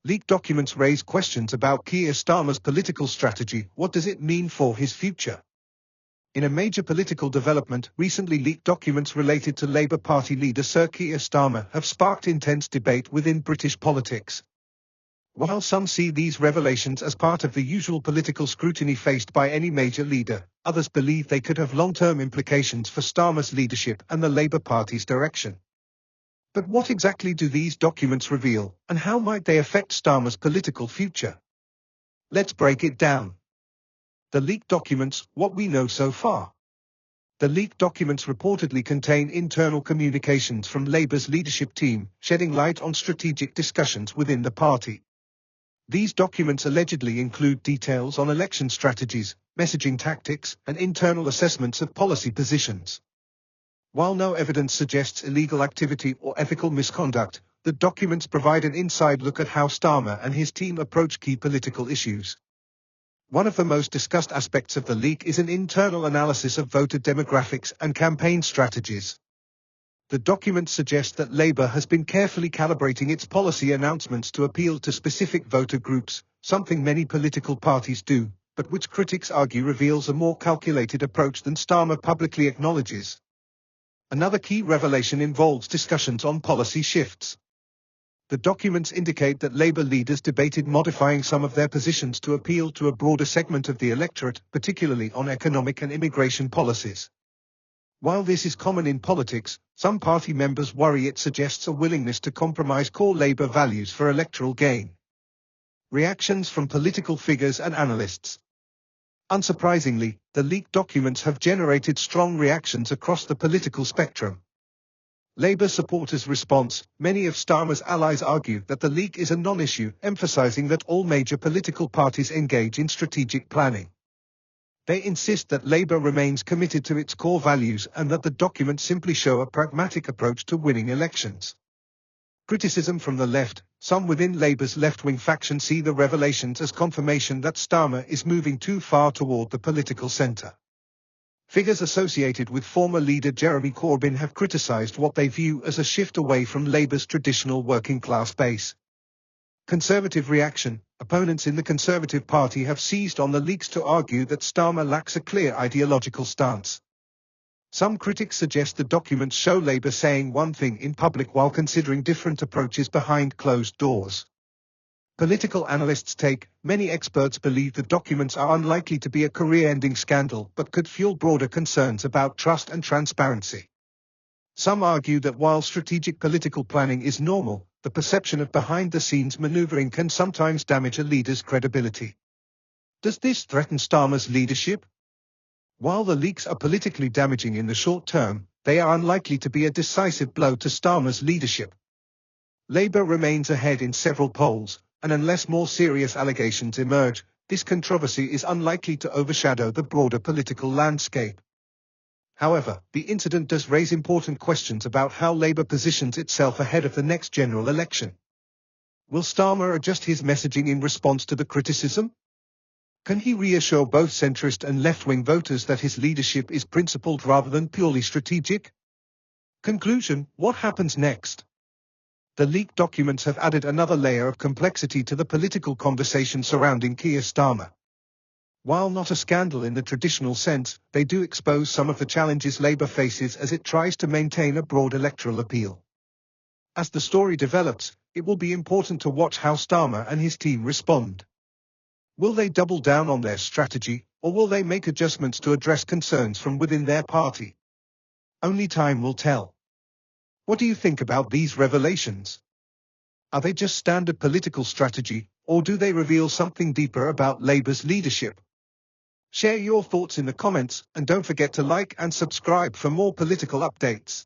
Leaked documents raise questions about Keir Starmer's political strategy. What does it mean for his future? In a major political development, recently leaked documents related to Labour Party leader Sir Keir Starmer have sparked intense debate within British politics. While some see these revelations as part of the usual political scrutiny faced by any major leader, others believe they could have long-term implications for Starmer's leadership and the Labour Party's direction. But what exactly do these documents reveal, and how might they affect Starmer's political future? Let's break it down. The leaked documents, what we know so far. The leaked documents reportedly contain internal communications from Labour's leadership team, shedding light on strategic discussions within the party. These documents allegedly include details on election strategies, messaging tactics, and internal assessments of policy positions. While no evidence suggests illegal activity or ethical misconduct, the documents provide an inside look at how Starmer and his team approach key political issues. One of the most discussed aspects of the leak is an internal analysis of voter demographics and campaign strategies. The documents suggest that Labour has been carefully calibrating its policy announcements to appeal to specific voter groups, something many political parties do, but which critics argue reveals a more calculated approach than Starmer publicly acknowledges. Another key revelation involves discussions on policy shifts. The documents indicate that Labour leaders debated modifying some of their positions to appeal to a broader segment of the electorate, particularly on economic and immigration policies. While this is common in politics, some party members worry it suggests a willingness to compromise core Labour values for electoral gain. Reactions from political figures and analysts. Unsurprisingly, the leaked documents have generated strong reactions across the political spectrum. Labour supporters' response: many of Starmer's allies argue that the leak is a non-issue, emphasising that all major political parties engage in strategic planning. They insist that Labour remains committed to its core values and that the documents simply show a pragmatic approach to winning elections. Criticism from the left: some within Labour's left-wing faction see the revelations as confirmation that Starmer is moving too far toward the political centre. Figures associated with former leader Jeremy Corbyn have criticised what they view as a shift away from Labour's traditional working-class base. Conservative reaction: opponents in the Conservative Party have seized on the leaks to argue that Starmer lacks a clear ideological stance. Some critics suggest the documents show Labour saying one thing in public while considering different approaches behind closed doors. Political analysts take: many experts believe the documents are unlikely to be a career-ending scandal but could fuel broader concerns about trust and transparency. Some argue that while strategic political planning is normal, the perception of behind-the-scenes maneuvering can sometimes damage a leader's credibility. Does this threaten Starmer's leadership? While the leaks are politically damaging in the short term, they are unlikely to be a decisive blow to Starmer's leadership. Labour remains ahead in several polls, and unless more serious allegations emerge, this controversy is unlikely to overshadow the broader political landscape. However, the incident does raise important questions about how Labour positions itself ahead of the next general election. Will Starmer adjust his messaging in response to the criticism? Can he reassure both centrist and left-wing voters that his leadership is principled rather than purely strategic? Conclusion: what happens next? The leaked documents have added another layer of complexity to the political conversation surrounding Keir Starmer. While not a scandal in the traditional sense, they do expose some of the challenges Labour faces as it tries to maintain a broad electoral appeal. As the story develops, it will be important to watch how Starmer and his team respond. Will they double down on their strategy, or will they make adjustments to address concerns from within their party? Only time will tell. What do you think about these revelations? Are they just standard political strategy, or do they reveal something deeper about Labour's leadership? Share your thoughts in the comments, and don't forget to like and subscribe for more political updates.